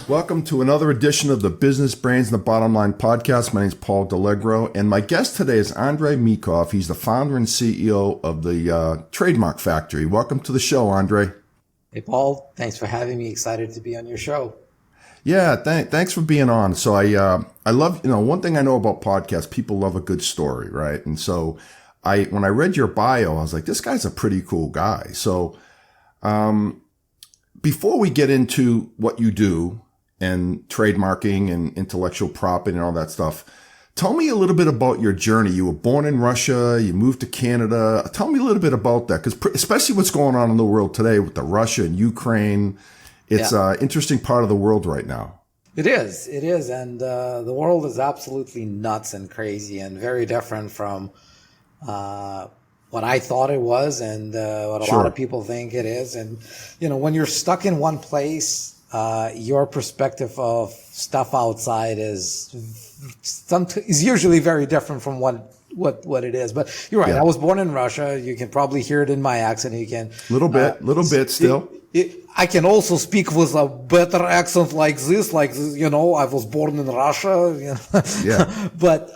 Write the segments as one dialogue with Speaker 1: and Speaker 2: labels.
Speaker 1: Welcome to another edition of the Business Brains and the Bottom Line podcast. My name is Paul Delegro, and my guest today is Andrei Mincov. He's the founder and CEO of the Trademark Factory. Welcome to the show, Andrei.
Speaker 2: Hey, Paul. Thanks for having me. Excited to be on your show.
Speaker 1: Yeah, thanks for being on. So I love, one thing I know about podcasts, people love a good story, right? And so when I read your bio, I was like, this guy's a pretty cool guy. So before we get into what you do, and trademarking and intellectual property and all that stuff, tell me a little bit about your journey. You were born in Russia, you moved to Canada. Tell me a little bit about that, because especially what's going on in the world today with the Russia and Ukraine, it's an interesting part of the world right now.
Speaker 2: It is. And the world is absolutely nuts and crazy and very different from what I thought it was and what a lot of people think it is. And, when you're stuck in one place, your perspective of stuff outside is usually very different from what it is. But you're right. Yeah. I was born in Russia. You can probably hear it in my accent. You can
Speaker 1: little bit still.
Speaker 2: I can also speak with a better accent like this. I was born in Russia.
Speaker 1: Yeah.
Speaker 2: But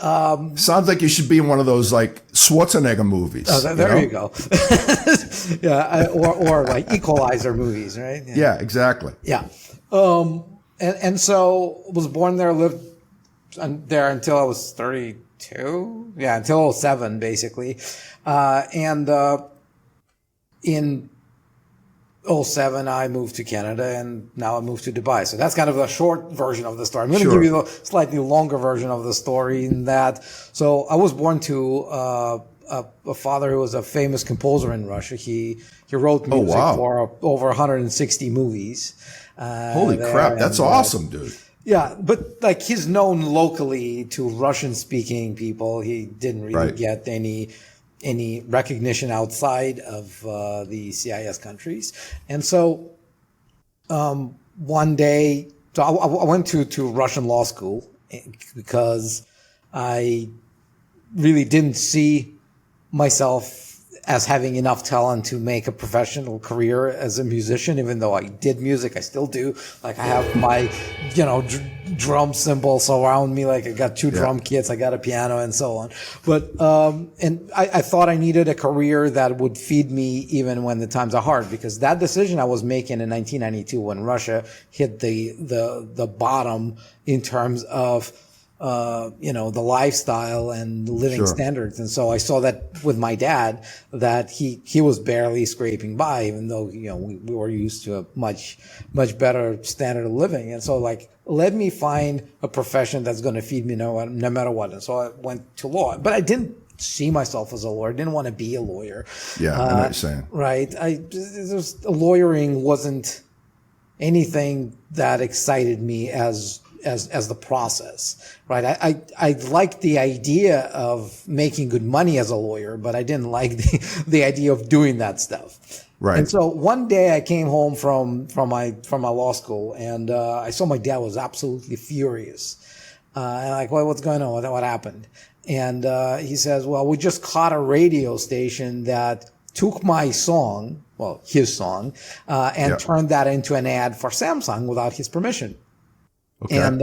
Speaker 1: sounds like you should be in one of those like Schwarzenegger movies.
Speaker 2: There you go. Yeah, or like Equalizer movies, right?
Speaker 1: Yeah, exactly.
Speaker 2: Yeah. And so was born there, lived there until I was 32. Yeah, until 07, basically. And in 07, I moved to Canada, and now I moved to Dubai. So that's kind of a short version of the story. I'm going to give you a slightly longer version of the story in that. So I was born to a father who was a famous composer in Russia. He wrote music for over 160 movies.
Speaker 1: Holy crap, that's awesome, dude.
Speaker 2: Yeah, but like he's known locally to Russian-speaking people. He didn't really get any recognition outside of the CIS countries. And so one day, so I went to Russian law school because I really didn't see myself as having enough talent to make a professional career as a musician, even though I did music. I still do. Like I have my, drum cymbals around me. Like I got two drum kits, I got a piano and so on. But, and I thought I needed a career that would feed me even when the times are hard, because that decision I was making in 1992 when Russia hit the bottom in terms of, the lifestyle and living standards. And so I saw that with my dad, that he was barely scraping by, even though, we were used to a much, much better standard of living. And so let me find a profession that's going to feed me no matter what. And so I went to law, but I didn't see myself as a lawyer. I didn't want to be a lawyer.
Speaker 1: Yeah, I know what you're saying.
Speaker 2: Right. Lawyering wasn't anything that excited me as the process, right? I liked the idea of making good money as a lawyer, but I didn't like the idea of doing that stuff.
Speaker 1: Right.
Speaker 2: And so one day I came home from my law school, and I saw my dad was absolutely furious. And I'm like, well, what's going on? What happened? And he says, well, we just caught a radio station that took my song, his song, and turned that into an ad for Samsung without his permission. Okay. And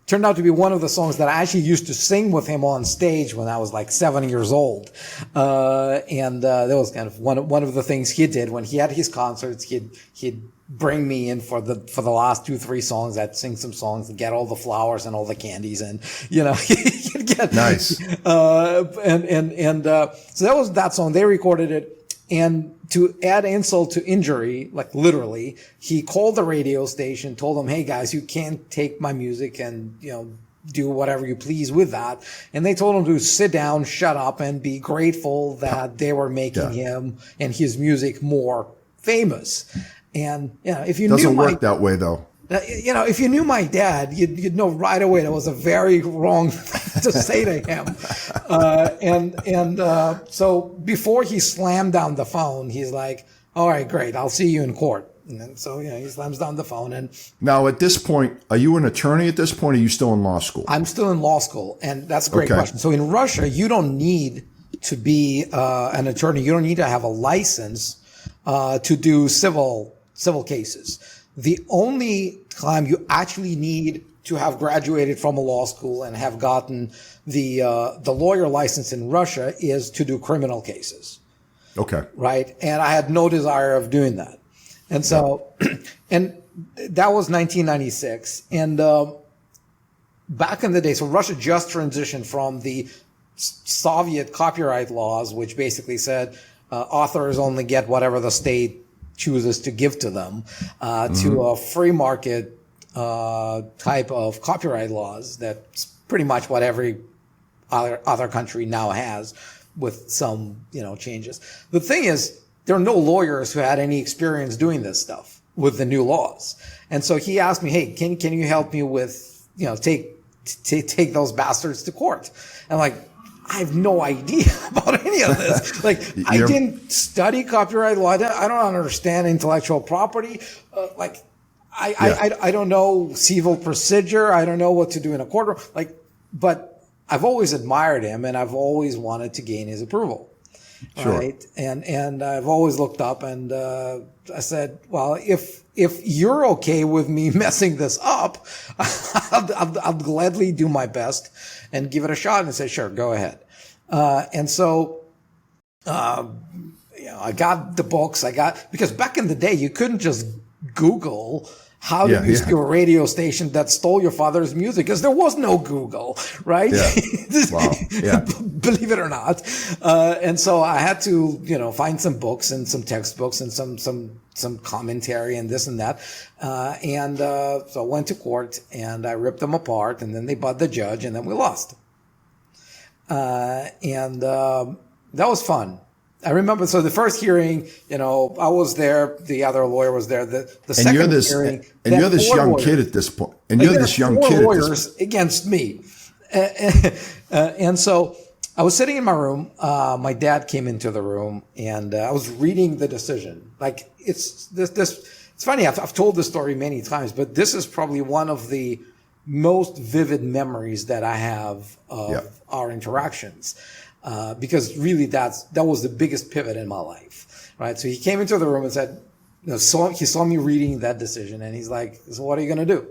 Speaker 2: turned out to be one of the songs that I actually used to sing with him on stage when I was like 7 years old. And that was kind of one of the things he did when he had his concerts. He'd bring me in for the last 2-3 songs. I'd sing some songs and get all the flowers and all the candies, and he'd get
Speaker 1: nice.
Speaker 2: So that was that song. They recorded it. And to add insult to injury, like literally, he called the radio station, told them, hey guys, you can't take my music and, do whatever you please with that. And they told him to sit down, shut up, and be grateful that they were making him and his music more famous. And, if you
Speaker 1: doesn't work that way though.
Speaker 2: If you knew my dad, you'd know right away that was a very wrong thing to say to him. So before he slammed down the phone, he's like, all right, great. I'll see you in court. And then, so, he slams down the phone, and
Speaker 1: Now, at this point, are you an attorney at this point, or are you still in law school?
Speaker 2: I'm still in law school. And that's a great
Speaker 1: Okay.
Speaker 2: question. So in Russia, you don't need to be an attorney. You don't need to have a license to do civil cases. The only time you actually need to have graduated from a law school and have gotten the lawyer license in Russia is to do criminal cases.
Speaker 1: Okay.
Speaker 2: Right. And I had no desire of doing that. And so, and that was 1996. And back in the day, so Russia just transitioned from the Soviet copyright laws, which basically said authors only get whatever the state chooses to give to them, to a free market type of copyright laws. That's pretty much what every other country now has, with some changes. The thing is, there are no lawyers who had any experience doing this stuff with the new laws. And so he asked me, hey, can you help me with, take those bastards to court? And I'm like, I have no idea about any of this. Like, I didn't study copyright law. I don't understand intellectual property. I don't know civil procedure. I don't know what to do in a courtroom. But I've always admired him, and I've always wanted to gain his approval.
Speaker 1: Sure.
Speaker 2: Right. And I've always looked up, and I said, well, if you're okay with me messing this up, I'll gladly do my best and give it a shot. And I said, sure, go ahead. And so, I got the books. Because back in the day, you couldn't just Google how to use your radio station that stole your father's music, because there was no Google, right?
Speaker 1: Yeah. Wow. Yeah.
Speaker 2: Believe it or not. And so I had to, find some books and some textbooks and some commentary and this and that. So I went to court and I ripped them apart, and then they bought the judge, and then we lost. That was fun. I remember, so the first hearing, I was there, the other lawyer was there, the second hearing.
Speaker 1: And you're this young kid at this point. And you're this young kid at this point.
Speaker 2: Lawyers against me. And so I was sitting in my room. My dad came into the room, and I was reading the decision. Like, it's funny, I've told this story many times, but this is probably one of the most vivid memories that I have of our interactions. Because really that was the biggest pivot in my life, right? So he came into the room and said, he saw me reading that decision, and he's like, so what are you going to do?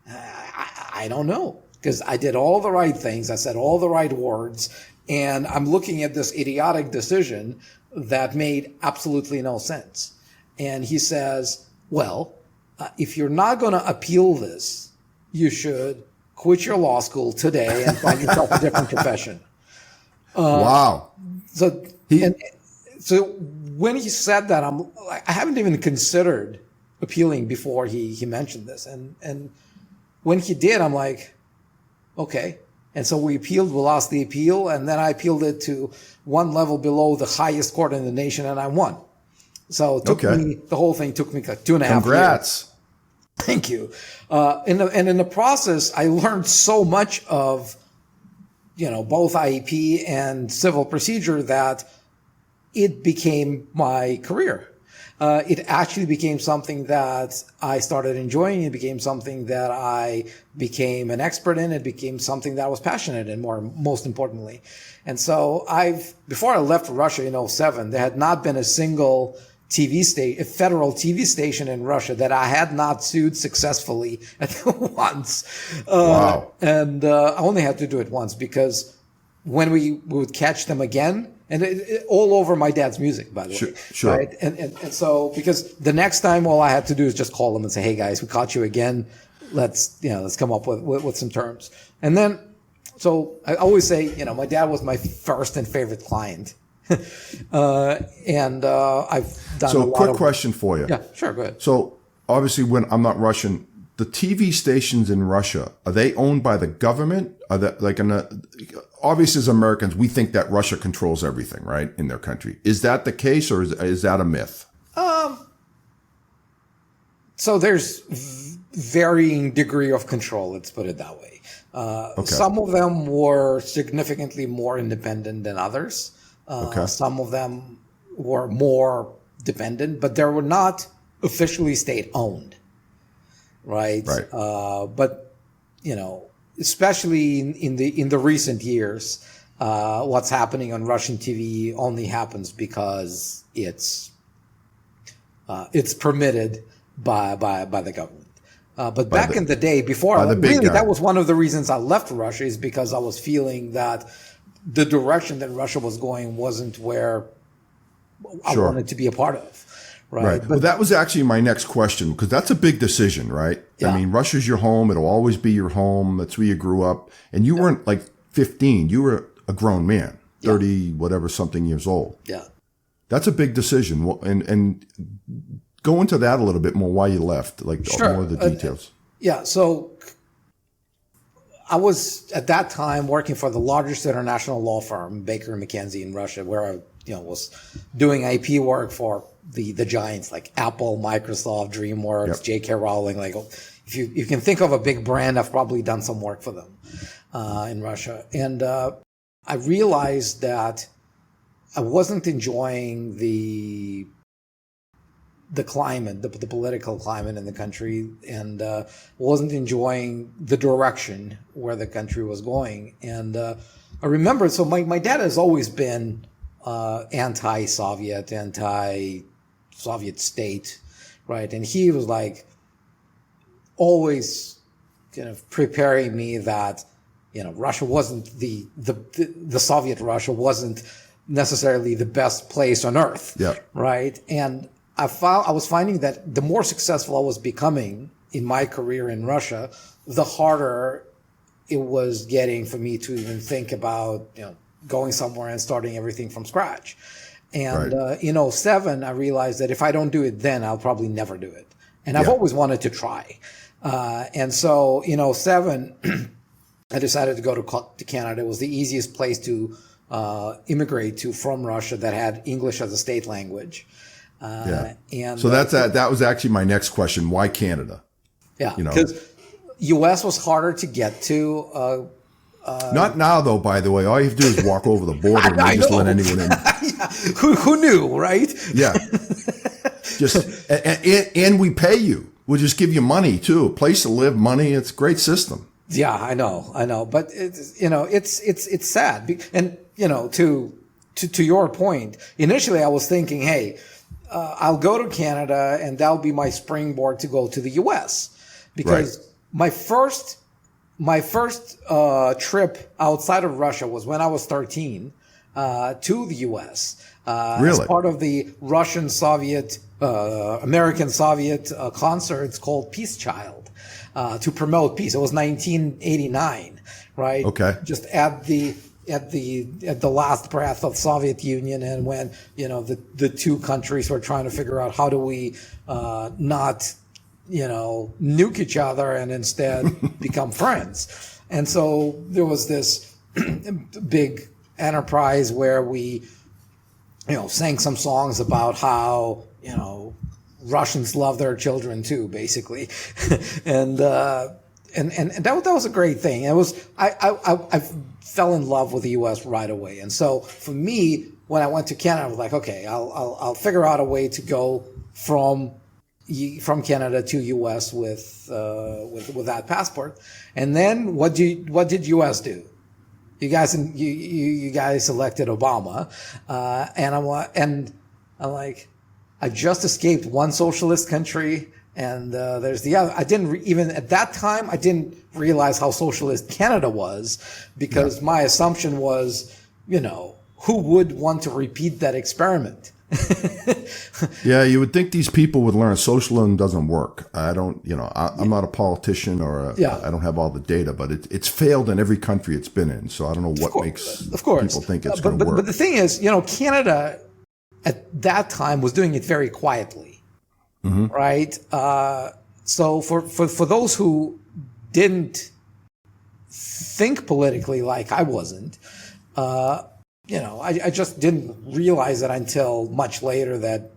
Speaker 2: I don't know, because I did all the right things. I said all the right words, and I'm looking at this idiotic decision that made absolutely no sense. And he says, well, if you're not going to appeal this, you should quit your law school today and find yourself a different profession.
Speaker 1: Wow.
Speaker 2: So when he said that, I haven't even considered appealing before he mentioned this. And when he did, I'm like, okay. And so we appealed, we lost the appeal, and then I appealed it to one level below the highest court in the nation, and I won. So it took me, the whole thing took me like 2.5 years.
Speaker 1: Congrats.
Speaker 2: Thank you. And in the process, I learned so much of, both IEP and civil procedure that it became my career. It actually became something that I started enjoying. It became something that I became an expert in. It became something that I was passionate in, most importantly. And so before I left Russia in 2007, there had not been a single a federal TV station in Russia that I had not sued successfully at once.
Speaker 1: Wow.
Speaker 2: And I only had to do it once, because when we would catch them again, and it all over my dad's music, by the way.
Speaker 1: Sure.
Speaker 2: Right? And so, because the next time all I had to do is just call them and say, hey guys, we caught you again. Let's come up with some terms. And then, so I always say, my dad was my first and favorite client. And I've done
Speaker 1: So, quick question for you.
Speaker 2: Yeah, sure, go ahead.
Speaker 1: So, obviously, when I'm not Russian, the TV stations in Russia, are they owned by the government? Are that obviously, as Americans, we think that Russia controls everything, right, in their country. Is that the case, or is that a myth?
Speaker 2: So there's varying degree of control, let's put it that way. Some of them were significantly more independent than others. Some of them were more dependent, but there were not officially state-owned, right?
Speaker 1: Right.
Speaker 2: But, especially in the recent years, what's happening on Russian TV only happens because it's permitted by the government. But back in the day, before, really, that was one of the reasons I left Russia, is because I was feeling that the direction that Russia was going wasn't where I wanted to be a part of. Right.
Speaker 1: But, well, that was actually my next question, because that's a big decision, right? Yeah. I mean, Russia's your home. It'll always be your home. That's where you grew up. And you weren't like 15. You were a grown man, 30, whatever, something years old.
Speaker 2: Yeah.
Speaker 1: That's a big decision. And go into that a little bit more, why you left, like more of the details.
Speaker 2: So I was at that time working for the largest international law firm, Baker McKenzie in Russia, where I was doing IP work for the giants like Apple, Microsoft, DreamWorks, J.K. Rowling. Like, if you can think of a big brand, I've probably done some work for them in Russia. And I realized that I wasn't enjoying the climate, the political climate in the country, and wasn't enjoying the direction where the country was going. And I remember, so my dad has always been anti-Soviet state, right? And he was like always kind of preparing me that, Russia wasn't the Soviet Russia wasn't necessarily the best place on earth, right? And I was finding that the more successful I was becoming in my career in Russia, the harder it was getting for me to even think about, going somewhere and starting everything from scratch. And in 2007, I realized that if I don't do it then, I'll probably never do it. And I've always wanted to try. And so in 2007, I decided to go to Canada. It was the easiest place to immigrate to from Russia that had English as a state language. And
Speaker 1: so that was actually my next question. Why Canada?
Speaker 2: Yeah, because U.S. was harder to get to.
Speaker 1: Not now, though. By the way, all you have to do is walk over the border and just let anyone in.
Speaker 2: Who knew, right?
Speaker 1: Yeah. And we pay you. We'll just give you money too. A place to live, money. It's a great system.
Speaker 2: Yeah, I know, but it's sad, and to your point, initially I was thinking, hey, I'll go to Canada and that'll be my springboard to go to the U.S. because my first trip outside of Russia was when I was 13 to the U.S. As part of the Russian Soviet American Soviet concerts called Peace Child to promote peace. It was 1989, right?
Speaker 1: Okay.
Speaker 2: Just at the last breath of Soviet Union, and when the two countries were trying to figure out how do we not nuke each other and instead become friends. And so there was this big enterprise where we sang some songs about how Russians love their children too, basically. and that was a great thing. I fell in love with the U.S. right away. And so for me, when I went to Canada, I was like, okay, I'll figure out a way to go from Canada to U.S. with that passport. And then what did U.S. do? You guys elected Obama, and I'm like, I just escaped one socialist country, and there's the other. I didn't even at that time I didn't realize how socialist Canada was, because my assumption was, who would want to repeat that experiment?
Speaker 1: Yeah, you would think these people would learn socialism doesn't work. I don't, I'm not a politician I don't have all the data, but it's failed in every country it's been in. So I don't know what makes people think it's going to work.
Speaker 2: But the thing is, Canada at that time was doing it very quietly, right? So for those who didn't think politically like I wasn't, I just didn't realize it until much later that,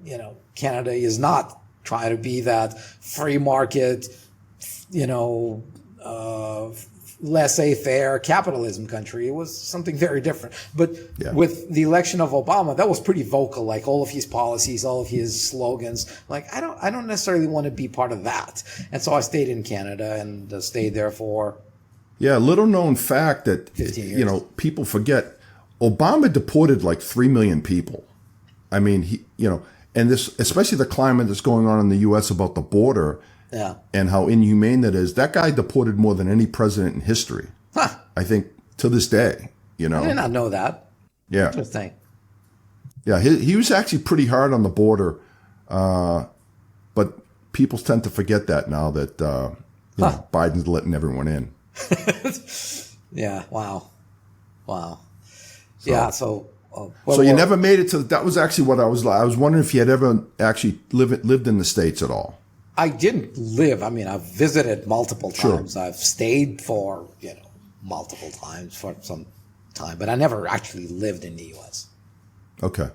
Speaker 2: Canada is not trying to be that free market, laissez-faire capitalism country. It was something very different. But
Speaker 1: Yeah.
Speaker 2: with the election of Obama, that was pretty vocal. Like all of his policies, all of his slogans. Like I don't necessarily want to be part of that. And so I stayed in Canada and stayed there for
Speaker 1: Yeah, little known fact that
Speaker 2: 15 years.
Speaker 1: people forget. Obama deported like 3 million people. I mean, and this, especially the climate that's going on in the U.S. about the border.
Speaker 2: Yeah.
Speaker 1: And how inhumane that is. That guy deported more than any president in history.
Speaker 2: Huh.
Speaker 1: I think to this day,
Speaker 2: I did not know that.
Speaker 1: Yeah.
Speaker 2: Interesting.
Speaker 1: Yeah. He was actually pretty hard on the border. But people tend to forget that now that, Biden's letting everyone in.
Speaker 2: Yeah. Wow. Yeah. So
Speaker 1: you never made it to, that was actually what I was wondering if you had ever actually lived in the States at all.
Speaker 2: I didn't live. I mean, I've visited multiple times. Sure. I've stayed for, multiple times for some time, but I never actually lived in the U.S.
Speaker 1: Okay,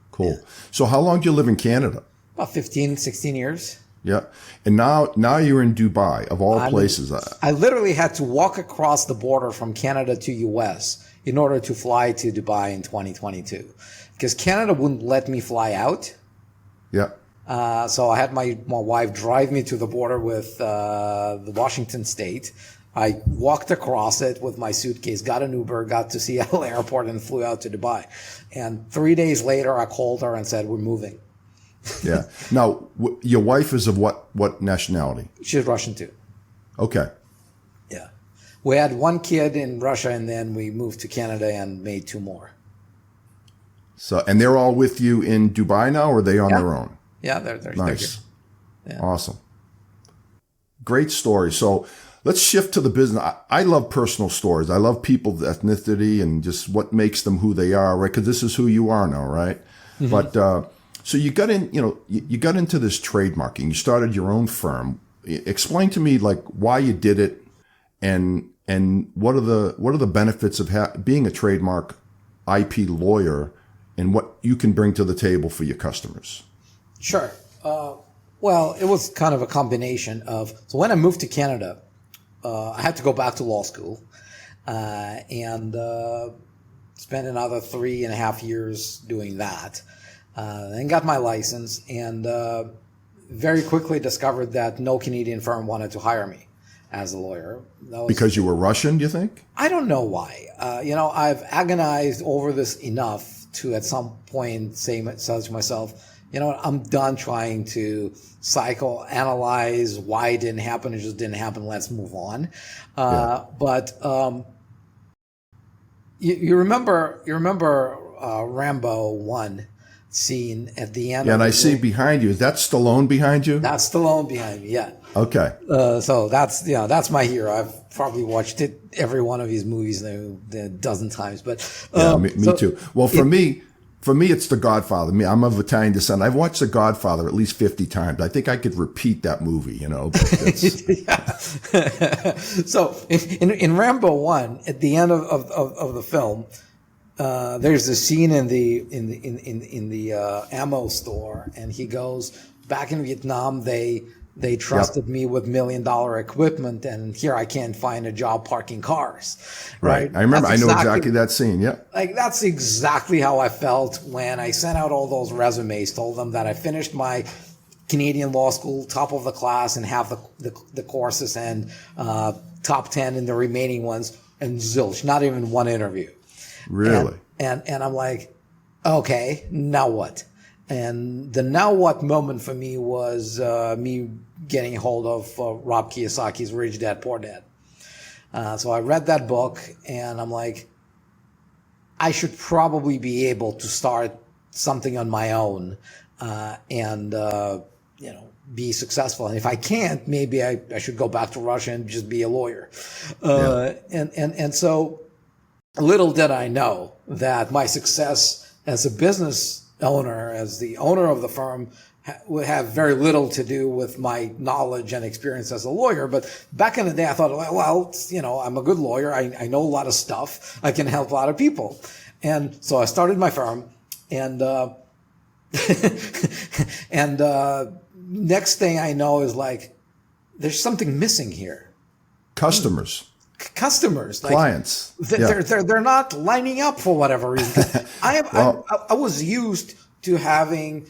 Speaker 1: cool. Yeah. So how long do you live in Canada?
Speaker 2: About 15, 16 years.
Speaker 1: Yeah. And now you're in Dubai, of all places.
Speaker 2: I literally had to walk across the border from Canada to U.S. in order to fly to Dubai in 2022 because Canada wouldn't let me fly out.
Speaker 1: Yeah.
Speaker 2: So I had my wife drive me to the border with the Washington State. I walked across it with my suitcase, got an Uber, got to Seattle Airport, and flew out to Dubai. And 3 days later, I called her and said, "We're moving."
Speaker 1: Yeah. Now, your wife is of what nationality?
Speaker 2: She's Russian too.
Speaker 1: Okay.
Speaker 2: Yeah. We had one kid in Russia, and then we moved to Canada and made 2 more.
Speaker 1: So, and they're all with you in Dubai now, or are they on their own?
Speaker 2: Yeah, they're
Speaker 1: nice.
Speaker 2: They're here. Yeah.
Speaker 1: Awesome. Great story. So let's shift to the business. I love personal stories. I love people's ethnicity and just what makes them who they are, right? Because this is who you are now, right? Mm-hmm. But so you got in, you got into this trademarking. You started your own firm. Explain to me like why you did it, and what are the benefits of being a trademark IP lawyer, and what you can bring to the table for your customers.
Speaker 2: Sure. Well, it was kind of a combination of, so when I moved to Canada, I had to go back to law school and spent another 3.5 years doing that. Then got my license and very quickly discovered that no Canadian firm wanted to hire me as a lawyer.
Speaker 1: Because you were Russian, do you think?
Speaker 2: I don't know why. I've agonized over this enough to at some point say to myself, I'm done trying to psychoanalyze why it didn't happen. It just didn't happen. Let's move on. But you remember Rambo 1 scene at the end.
Speaker 1: Yeah, and I see behind you. Is that Stallone behind you?
Speaker 2: That's Stallone behind me. Yeah.
Speaker 1: Okay.
Speaker 2: So that's my hero. I've probably watched every one of his movies a dozen times. But
Speaker 1: me too. Well, for me, it's The Godfather. I'm of Italian descent. I've watched The Godfather at least 50 times. I think I could repeat that movie,
Speaker 2: So in Rambo 1, at the end of the film, there's a scene in the ammo store, and he goes, back in Vietnam, they trusted me with $1 million equipment, and here I can't find a job parking cars. Right.
Speaker 1: I remember. I know exactly that scene. Yeah.
Speaker 2: Like that's exactly how I felt when I sent out all those resumes, told them that I finished my Canadian law school, top of the class, and have the courses, and top 10 in the remaining ones, and zilch, not even one interview.
Speaker 1: Really?
Speaker 2: And I'm like, okay, now what? And the now what moment for me was me getting a hold of Rob Kiyosaki's Rich Dad, Poor Dad. So I read that book, and I'm like, I should probably be able to start something on my own and be successful. And if I can't, maybe I should go back to Russia and just be a lawyer. And so little did I know that my success as a business owner, as the owner of the firm, would have very little to do with my knowledge and experience as a lawyer. But back in the day, I thought, well, I'm a good lawyer. I know a lot of stuff. I can help a lot of people. And so I started my firm, and next thing I know is like, there's something missing here.
Speaker 1: Customers.
Speaker 2: customers, like
Speaker 1: Clients.
Speaker 2: they're not lining up for whatever reason. I was used to having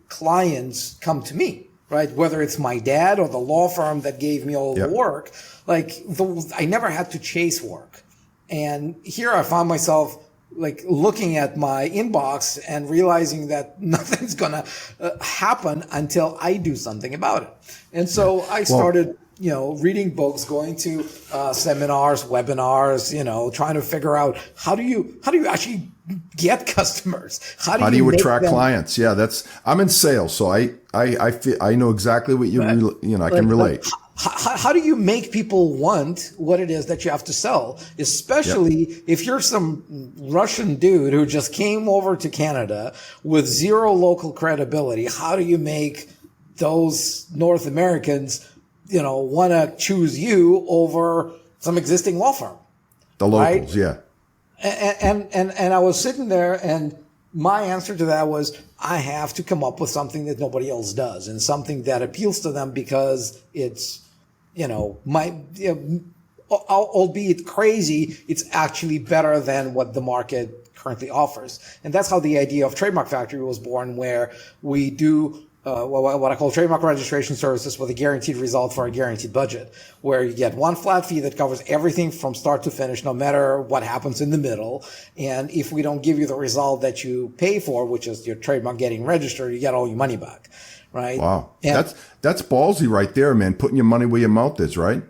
Speaker 2: clients come to me, right? Whether it's my dad or the law firm that gave me all the work, I never had to chase work. And here I found myself like looking at my inbox and realizing that nothing's going to happen until I do something about it. And so I started, reading books, going to seminars, webinars, trying to figure out how do you actually get customers?
Speaker 1: How do you attract clients? Yeah, I'm in sales, so I know exactly what I can relate.
Speaker 2: How do you make people want what it is that you have to sell? Especially if you're some Russian dude who just came over to Canada with zero local credibility. How do you make those North Americans, want to choose you over some existing law firm?
Speaker 1: The locals,
Speaker 2: right? And I was sitting there, and my answer to that was, I have to come up with something that nobody else does, and something that appeals to them because it's, albeit crazy, it's actually better than what the market currently offers. And that's how the idea of Trademark Factory was born, where we do what I call trademark registration services with a guaranteed result for a guaranteed budget, where you get one flat fee that covers everything from start to finish, no matter what happens in the middle. And if we don't give you the result that you pay for, which is your trademark getting registered, you get all your money back. Right.
Speaker 1: Wow. That's ballsy right there, man. Putting your money where your mouth is, right?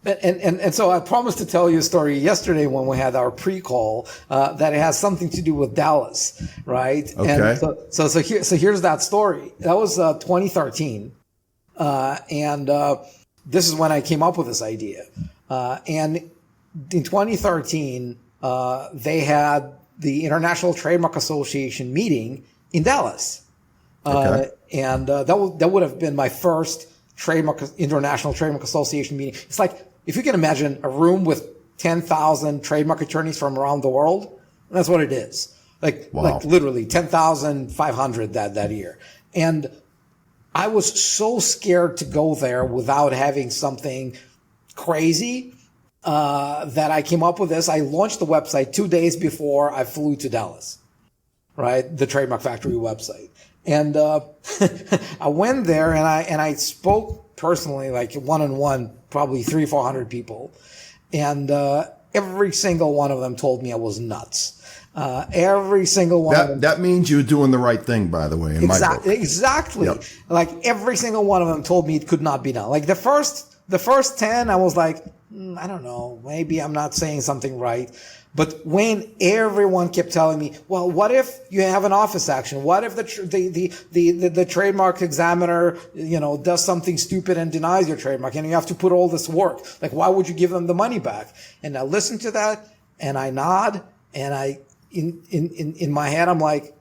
Speaker 2: And so I promised to tell you a story yesterday when we had our pre-call that it has something to do with Dallas, right?
Speaker 1: Okay.
Speaker 2: And so here's that story. That was 2013, and this is when I came up with this idea. And in 2013, they had the International Trademark Association meeting in Dallas. And that would have been my first International Trademark Association meeting. It's like, if you can imagine a room with 10,000 trademark attorneys from around the world, that's what it is. Like literally 10,500 that year. And I was so scared to go there without having something crazy, that I came up with this. I launched the website 2 days before I flew to Dallas, right? The Trademark Factory website. And I went there and I spoke personally, like one-on-one, probably 300-400 people. And every single one of them told me I was nuts. Every single one of them.
Speaker 1: That means you're doing the right thing, by the way.
Speaker 2: Exactly. Yep. Like every single one of them told me it could not be done. Like the first 10, I was like, I don't know, maybe I'm not saying something right. But when everyone kept telling me, well, what if you have an office action? What if the trademark examiner, does something stupid and denies your trademark, and you have to put all this work? Like, why would you give them the money back? And I listen to that and I nod, and in my head, I'm like,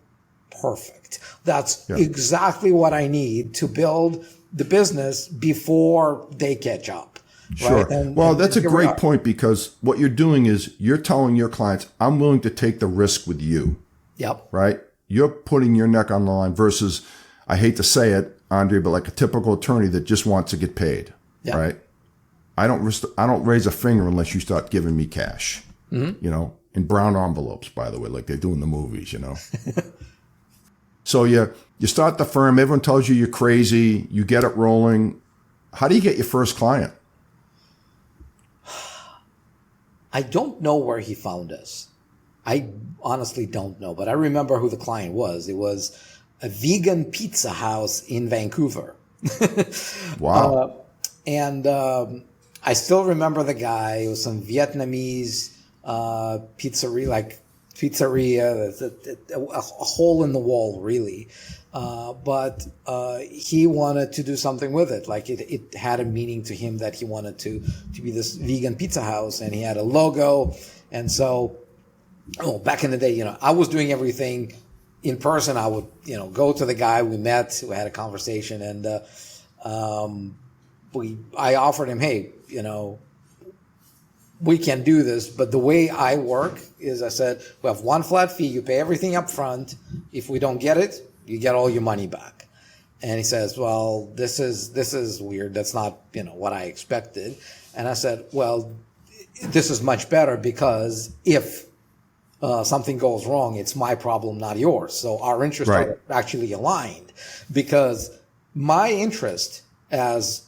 Speaker 2: perfect. That's exactly what I need to build the business before they catch up.
Speaker 1: Sure.
Speaker 2: Right?
Speaker 1: Well, that's a great point, because what you're doing is you're telling your clients, I'm willing to take the risk with you.
Speaker 2: Yep.
Speaker 1: Right? You're putting your neck on the line versus, I hate to say it, Andrei, but like a typical attorney that just wants to get paid. Yep. Right? I don't raise a finger unless you start giving me cash. Mm-hmm. In brown envelopes, by the way, like they do in the movies, So you start the firm, everyone tells you you're crazy, you get it rolling. How do you get your first client?
Speaker 2: I don't know where he found us. I honestly don't know, but I remember who the client was. It was a vegan pizza house in Vancouver.
Speaker 1: Wow.
Speaker 2: And I still remember the guy. It was some Vietnamese pizzeria, a hole in the wall, really. But he wanted to do something with it. Like it had a meaning to him that he wanted to be this vegan pizza house, and he had a logo. And so, back in the day, I was doing everything in person. I would, go to the guy. We met, we had a conversation, and I offered him, hey, we can do this, but the way I work is, I said, we have one flat fee. You pay everything up front. If we don't get it, you get all your money back. And he says, well, this is weird. That's not, what I expected. And I said, well, this is much better because if something goes wrong, it's my problem, not yours. So our interests
Speaker 1: Right.
Speaker 2: are actually aligned, because my interest as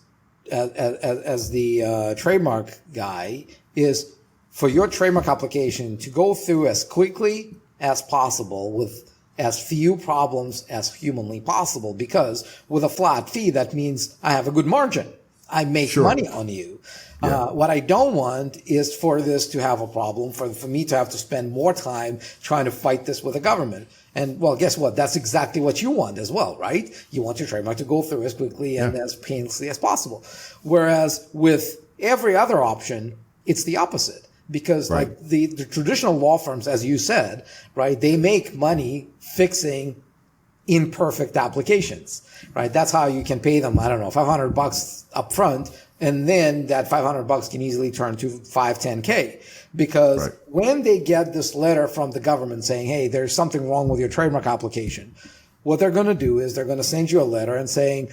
Speaker 2: the trademark guy is for your trademark application to go through as quickly as possible with as few problems as humanly possible, because with a flat fee, that means I have a good margin. I make
Speaker 1: Sure.
Speaker 2: money on you.
Speaker 1: Yeah.
Speaker 2: What I don't want is for this to have a problem, for me to have to spend more time trying to fight this with the government. And well, guess what? That's exactly what you want as well, right? You want your trademark to go through as quickly and as painlessly as possible. Whereas with every other option, it's the opposite. Because
Speaker 1: Right.
Speaker 2: like the traditional law firms, as you said, right, they make money fixing imperfect applications, right? That's how you can pay them, I don't know, $500 up front. And then that $500 can easily turn to 10K, because
Speaker 1: Right.
Speaker 2: when they get this letter from the government saying, hey, there's something wrong with your trademark application, what they're going to do is they're going to send you a letter and saying,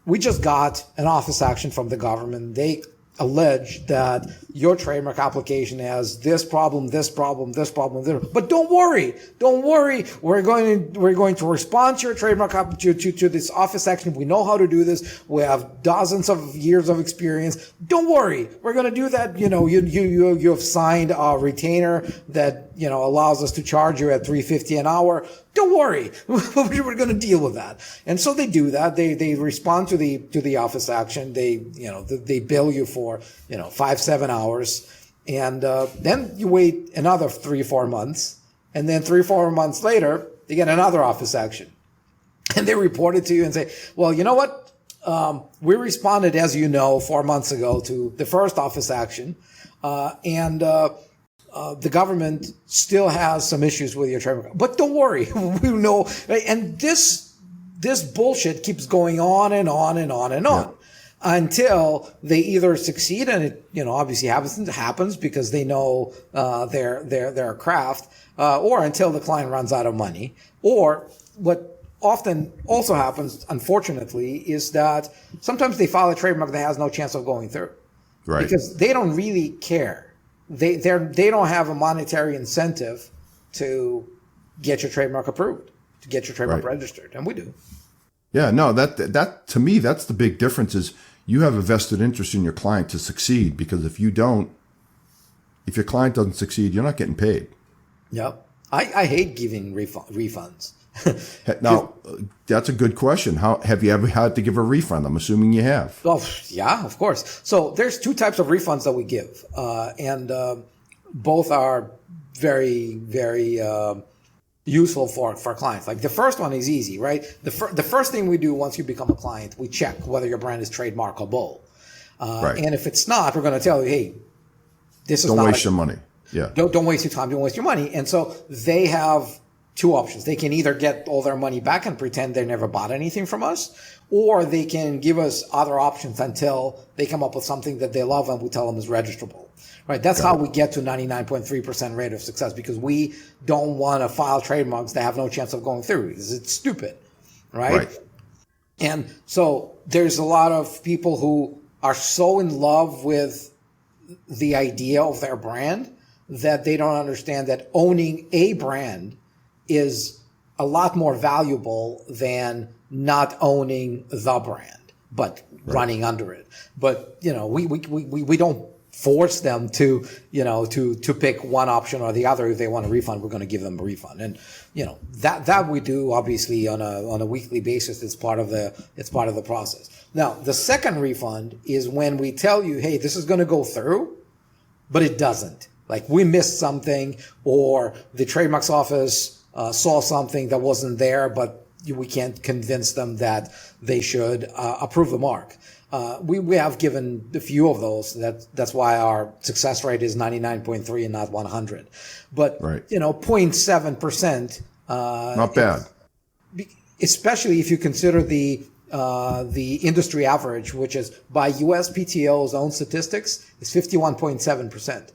Speaker 2: we just got an office action from the government. They allege that your trademark application has this problem, this problem, this problem, this. But don't worry. We're going to respond to your trademark to this office action. We know how to do this. We have dozens of years of experience. Don't worry. We're going to do that. You have signed a retainer that, allows us to charge you at $350 an hour. Don't worry. We're going to deal with that. And so they do that. They respond to the office action. They bill you for, 5-7 hours. And, then you wait another 3-4 months. And then 3-4 months later, you get another office action. And they report it to you and say, well, you know what? We responded, as you know, 4 months ago to the first office action. The government still has some issues with your trademark, but don't worry, we know. Right? And this bullshit keeps going on and on and on and on until they either succeed, and it obviously happens because they know their craft, or until the client runs out of money, or what often also happens, unfortunately, is that sometimes they file a trademark that has no chance of going through,
Speaker 1: Right.
Speaker 2: because they don't really care. They don't have a monetary incentive to get your trademark approved, to get your trademark registered, and we do.
Speaker 1: Yeah, no, that to me, that's the big difference, is you have a vested interest in your client to succeed, because if your client doesn't succeed, you're not getting paid.
Speaker 2: Yep. I hate giving refunds.
Speaker 1: Now, that's a good question. How have you ever had to give a refund? I'm assuming you have.
Speaker 2: Well, yeah, of course. So there's two types of refunds that we give, and both are very, very useful for clients. Like the first one is easy, right? The first thing we do once you become a client, we check whether your brand is trademarkable. And if it's not, we're going to tell you, hey, this is not.
Speaker 1: Don't waste your money. Yeah.
Speaker 2: Don't waste your time. Don't waste your money. And so they have two options. They can either get all their money back and pretend they never bought anything from us, or they can give us other options until they come up with something that they love and we tell them is registrable. Right? That's how we get to 99.3% rate of success, because we don't want to file trademarks that have no chance of going through. It's stupid. Right? And so there's a lot of people who are so in love with the idea of their brand that they don't understand that owning a brand is a lot more valuable than not owning the brand, but running under it. But, we don't force them to pick one option or the other. If they want a refund, we're going to give them a refund. And, that we do obviously on a weekly basis. It's part of the process. Now, the second refund is when we tell you, hey, this is going to go through, but it doesn't. Like we missed something, or the trademarks office saw something that wasn't there, but we can't convince them that they should approve the mark. We have given a few of those. That's why our success rate is 99.3 and not 100. But 0.7%.
Speaker 1: Not bad.
Speaker 2: Especially if you consider the industry average, which is by USPTO's own statistics, is 51.7%.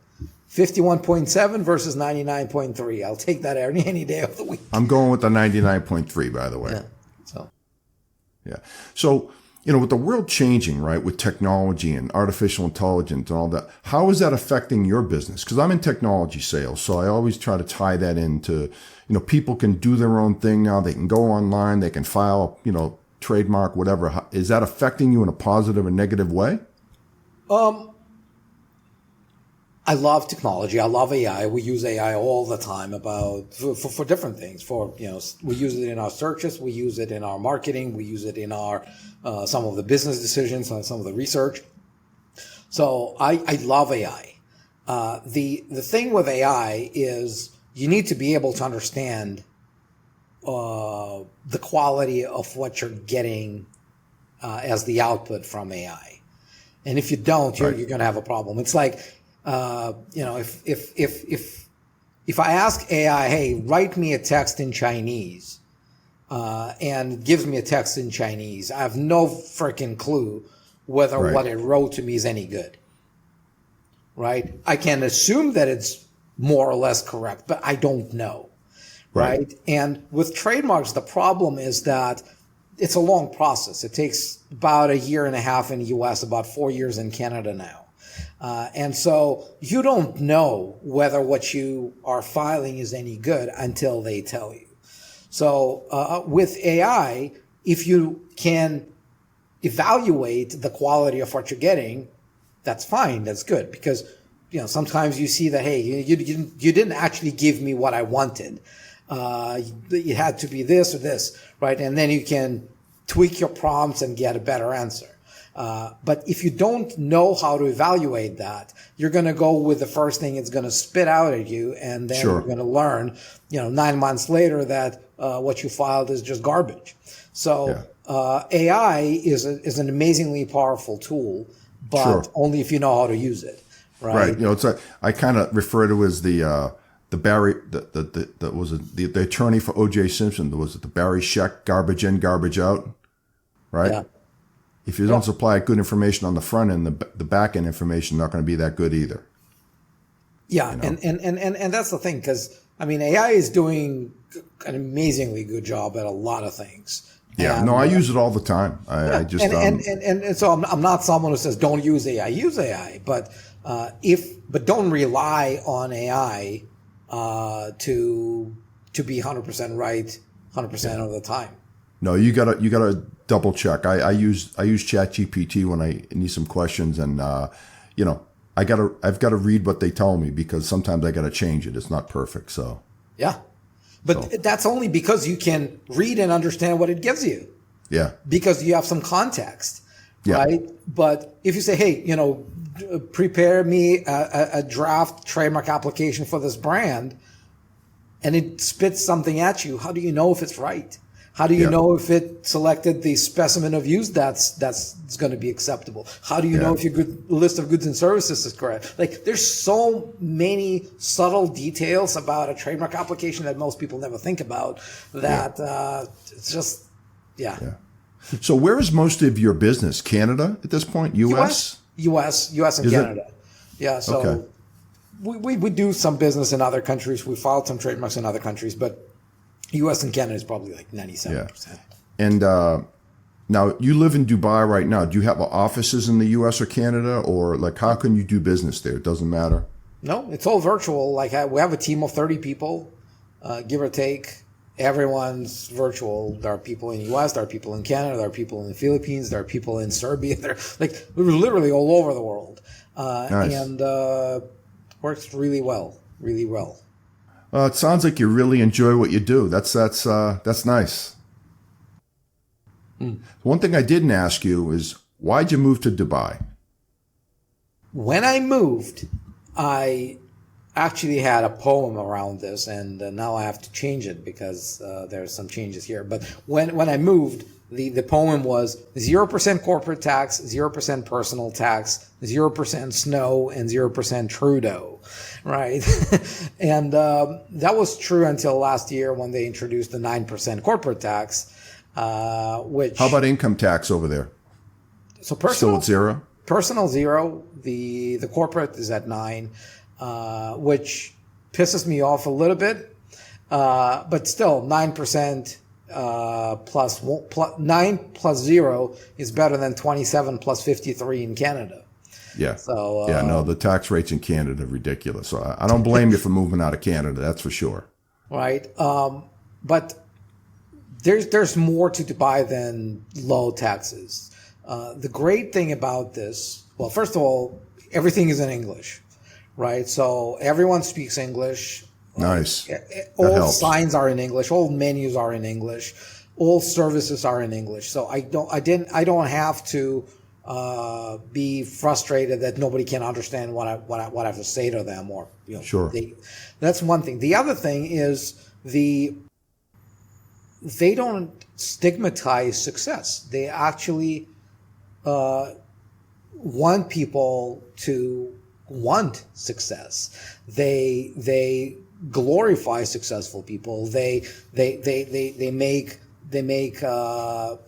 Speaker 2: 51.7 versus 99.3. I'll take that any day of the week.
Speaker 1: I'm going with the 99.3, by the way.
Speaker 2: Yeah.
Speaker 1: So with the world changing, right, with technology and artificial intelligence and all that, how is that affecting your business? Because I'm in technology sales, so I always try to tie that into, people can do their own thing now. They can go online, they can file, trademark, whatever. Is that affecting you in a positive or negative way?
Speaker 2: I love technology. I love AI. We use AI all the time for different things. We use it in our searches. We use it in our marketing. We use it in our some of the business decisions, some of the research. So I love AI. The thing with AI is you need to be able to understand the quality of what you're getting as the output from AI. And if you don't, you're going to have a problem. It's like, if I ask AI, hey, write me a text in Chinese, and it gives me a text in Chinese, I have no freaking clue whether what it wrote to me is any good. Right? I can assume that it's more or less correct, but I don't know. Right? And with trademarks, the problem is that it's a long process. It takes about 1.5 years in the US, about 4 years in Canada now. And so you don't know whether what you are filing is any good until they tell you. So with AI, if you can evaluate the quality of what you're getting, that's fine. That's good. Because sometimes you see that, hey, you didn't actually give me what I wanted. It had to be this or this, right? And then you can tweak your prompts and get a better answer. But if you don't know how to evaluate that, you're going to go with the first thing it's going to spit out at you, and then you're going to learn, 9 months later that what you filed is just garbage. So AI is an amazingly powerful tool, but only if you know how to use it. Right.
Speaker 1: I kind of refer to it as the Barry, the attorney for O.J. Simpson. Was it the Barry Scheck, garbage in, garbage out? Right.
Speaker 2: Yeah.
Speaker 1: If you don't supply good information on the front end, the back end information not going to be that good either.
Speaker 2: Yeah, and that's the thing, because AI is doing an amazingly good job at a lot of things.
Speaker 1: Yeah, I use it all the time. I just
Speaker 2: and so I'm not someone who says don't use AI. Use AI, but don't rely on AI to be 100% right 100% of the time.
Speaker 1: No, you gotta double check. I use ChatGPT when I need some questions, and I've got to read what they tell me, because sometimes I got to change it. It's not perfect. So
Speaker 2: but that's only because you can read and understand what it gives you. Yeah, because you have some context, right? But if you say, hey, prepare me a draft trademark application for this brand, and it spits something at you, how do you know if it's right? How do you know if it selected the specimen of use that's going to be acceptable? How do you know if your list of goods and services is correct? Like, there's so many subtle details about a trademark application that most people never think about, that it's just,
Speaker 1: So where is most of your business? Canada at this point? US
Speaker 2: and Canada. Yeah, so we do some business in other countries. We filed some trademarks in other countries, but U.S. and Canada is probably like 97%.
Speaker 1: Yeah. And now you live in Dubai right now. Do you have offices in the U.S. or Canada, or like how can you do business there? It doesn't matter.
Speaker 2: No, it's all virtual. Like we have a team of 30 people, give or take. Everyone's virtual. There are people in the U.S., there are people in Canada, there are people in the Philippines, there are people in Serbia. We're literally all over the world,
Speaker 1: nice.
Speaker 2: And works really well.
Speaker 1: It sounds like you really enjoy what you do. That's nice. One thing I didn't ask you is, why'd you move to Dubai?
Speaker 2: When I moved, I actually had a poem around this, and now I have to change it because there's some changes here. But when I moved, the poem was 0% corporate tax, 0% personal tax, 0% snow, and 0% Trudeau. Right. And that was true until last year when they introduced the 9% corporate tax, which... How
Speaker 1: about income tax over there?
Speaker 2: So personal...
Speaker 1: Still at 0?
Speaker 2: Personal 0. The corporate is at 9, which pisses me off a little bit. But still, 9% 9 plus 0 is better than 27 plus 53 in Canada.
Speaker 1: Yeah.
Speaker 2: So
Speaker 1: No, the tax rates in Canada are ridiculous. So I don't blame you for moving out of Canada. That's for sure.
Speaker 2: Right. But there's more to Dubai than low taxes. The great thing about this, well, first of all, everything is in English, right? So everyone speaks English.
Speaker 1: Nice.
Speaker 2: All signs are in English. All menus are in English. All services are in English. So I don't have to be frustrated that nobody can understand what I have to say to them, or
Speaker 1: Sure.
Speaker 2: That's one thing. The other thing is they don't stigmatize success. They actually want people to want success. They glorify successful people. They make a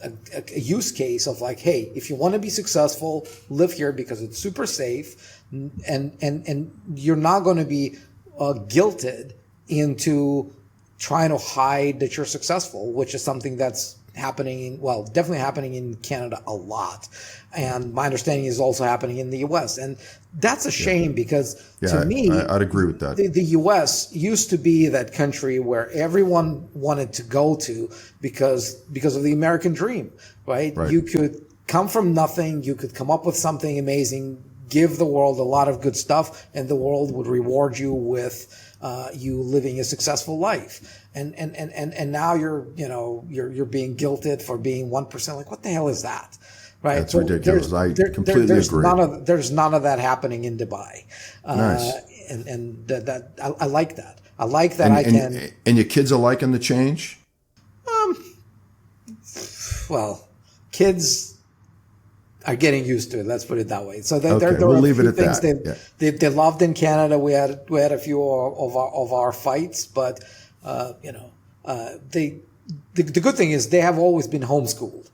Speaker 2: use case of like, hey, if you want to be successful, live here because it's super safe, and you're not going to be guilted into trying to hide that you're successful, which is something that's definitely happening in Canada a lot. And my understanding is also happening in the US. And that's a shame because to me,
Speaker 1: I'd agree with that.
Speaker 2: The US used to be that country where everyone wanted to go to because of the American dream, right? You could come from nothing. You could come up with something amazing, give the world a lot of good stuff, and the world would reward you with you living a successful life. And now you're being guilted for being 1%. Like, what the hell is that? Right.
Speaker 1: That's ridiculous. I completely agree.
Speaker 2: There's none of that happening in Dubai.
Speaker 1: Nice.
Speaker 2: And that I like that. I like that
Speaker 1: and your kids are liking the change?
Speaker 2: Well, kids are getting used to it. Let's put it that way. So there
Speaker 1: we'll
Speaker 2: are
Speaker 1: leave
Speaker 2: a few
Speaker 1: it at
Speaker 2: things
Speaker 1: that.
Speaker 2: they loved in Canada. We had a few of our fights, but the good thing is they have always been homeschooled,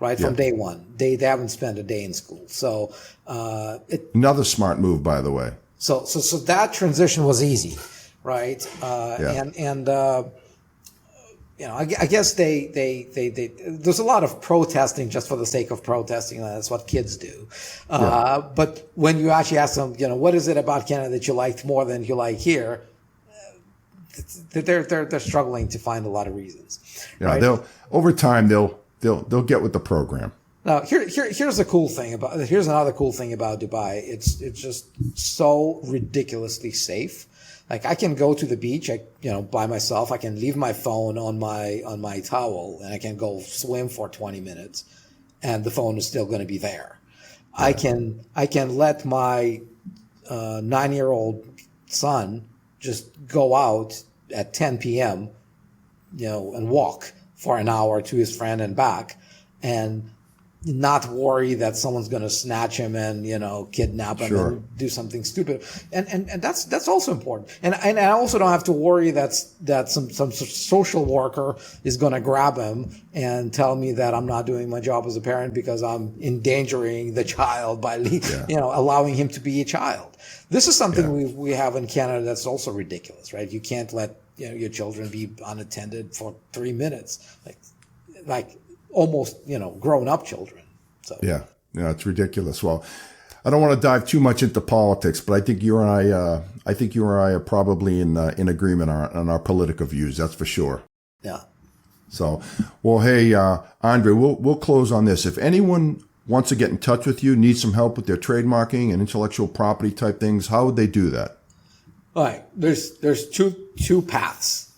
Speaker 2: right, from day one. They haven't spent a day in school. So
Speaker 1: another smart move, by the way.
Speaker 2: So that transition was easy, right? I guess they there's a lot of protesting just for the sake of protesting. That's what kids do. But when you actually ask them, what is it about Canada that you liked more than you like here? They're struggling to find a lot of reasons.
Speaker 1: Yeah,
Speaker 2: right?
Speaker 1: Over time they'll get with the program.
Speaker 2: Now here's another cool thing about Dubai. It's just so ridiculously safe. Like, I can go to the beach, by myself. I can leave my phone on my towel, and I can go swim for 20 minutes, and the phone is still going to be there. Yeah. I can let my 9-year-old son just go out at 10 p.m. And walk for an hour to his friend and back, and not worry that someone's going to snatch him and kidnap him and do something stupid, and that's also important. And I also don't have to worry that some social worker is going to grab him and tell me that I'm not doing my job as a parent because I'm endangering the child by allowing him to be a child. This is something we have in Canada that's also ridiculous, right? You can't let your children be unattended for 3 minutes, like almost grown up children. So
Speaker 1: it's ridiculous. Well, I don't want to dive too much into politics, but I think you and I are probably in agreement on our political views. That's for sure.
Speaker 2: Yeah.
Speaker 1: So, well, hey, Andrei, we'll close on this. If anyone wants to get in touch with you, needs some help with their trademarking and intellectual property type things, how would they do that?
Speaker 2: All right. There's two paths.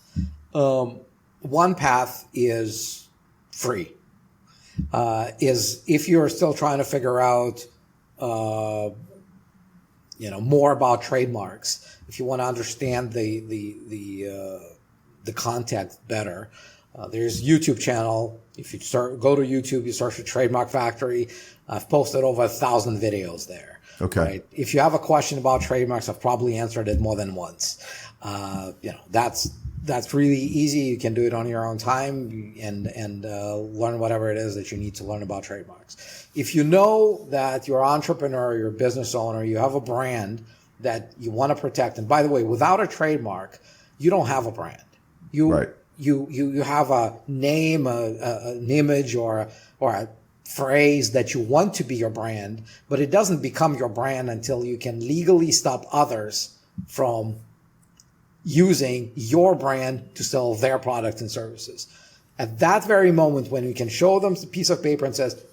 Speaker 2: One path is free. Is if you're still trying to figure out, more about trademarks, if you want to understand the context better, there's YouTube channel. If you go to YouTube, you search for Trademark Factory. I've posted over 1,000 videos there.
Speaker 1: Okay.
Speaker 2: Right? If you have a question about trademarks, I've probably answered it more than once. That's really easy. You can do it on your own time and learn whatever it is that you need to learn about trademarks. If you know that you're an entrepreneur, you're a business owner, you have a brand that you want to protect, and by the way, without a trademark, you don't have a brand. you have a name, an image, or a phrase that you want to be your brand, but it doesn't become your brand until you can legally stop others from using your brand to sell their products and services. At that very moment, when you can show them a piece of paper and says,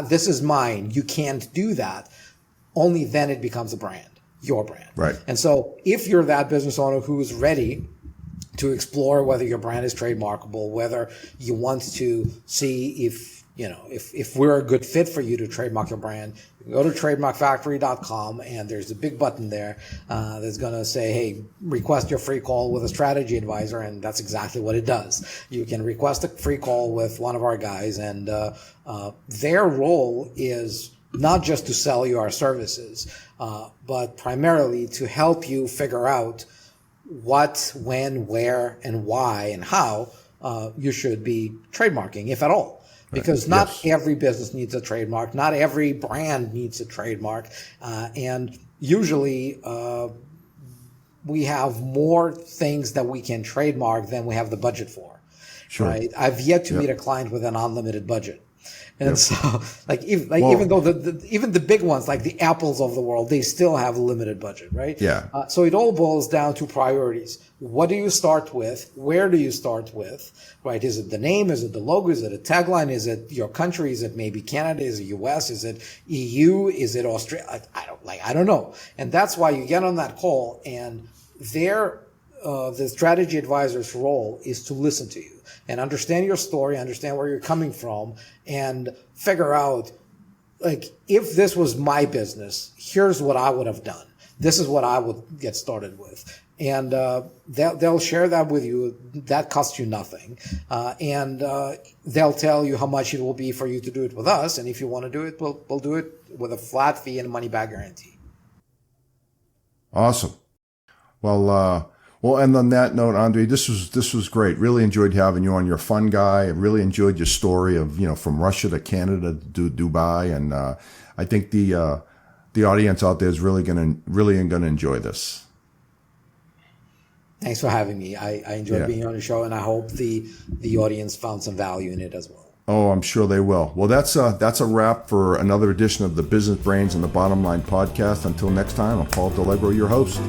Speaker 2: this is mine, you can't do that, only then it becomes a brand, your brand.
Speaker 1: Right.
Speaker 2: And so if you're that business owner who is ready to explore whether your brand is trademarkable, whether you want to see if we're a good fit for you to trademark your brand, you can go to trademarkfactory.com, and there's a big button there that's going to say, hey, request your free call with a strategy advisor, and that's exactly what it does. You can request a free call with one of our guys, and their role is not just to sell you our services, but primarily to help you figure out what, when, where, and why, and how you should be trademarking, if at all. Because not every business needs a trademark, not every brand needs a trademark, and usually we have more things that we can trademark than we have the budget for.
Speaker 1: Sure.
Speaker 2: Right? I've yet to meet a client with an unlimited budget. And so, even though even the big ones, like the Apples of the world, they still have a limited budget, right?
Speaker 1: Yeah.
Speaker 2: So it all boils down to priorities. What do you start with? Where do you start with? Right? Is it the name? Is it the logo? Is it a tagline? Is it your country? Is it maybe Canada? Is it US? Is it EU? Is it Australia? I don't know. And that's why you get on that call, and the strategy advisor's role is to listen to you and understand your story, understand where you're coming from, and figure out, like, if this was my business, here's what I would have done. This is what I would get started with. And they'll share that with you. That costs you nothing. And they'll tell you how much it will be for you to do it with us. And if you want to do it, we'll do it with a flat fee and a money-back guarantee.
Speaker 1: Awesome. Well, and on that note, Andrei, this was great. Really enjoyed having you on. You're a fun guy. I really enjoyed your story of, from Russia to Canada to Dubai, and I think the audience out there is really gonna enjoy this.
Speaker 2: Thanks for having me. I enjoyed being on the show, and I hope the audience found some value in it as well.
Speaker 1: Oh, I'm sure they will. Well, that's a wrap for another edition of the Business Brains and the Bottom Line podcast. Until next time, I'm Paul Delegro, your host.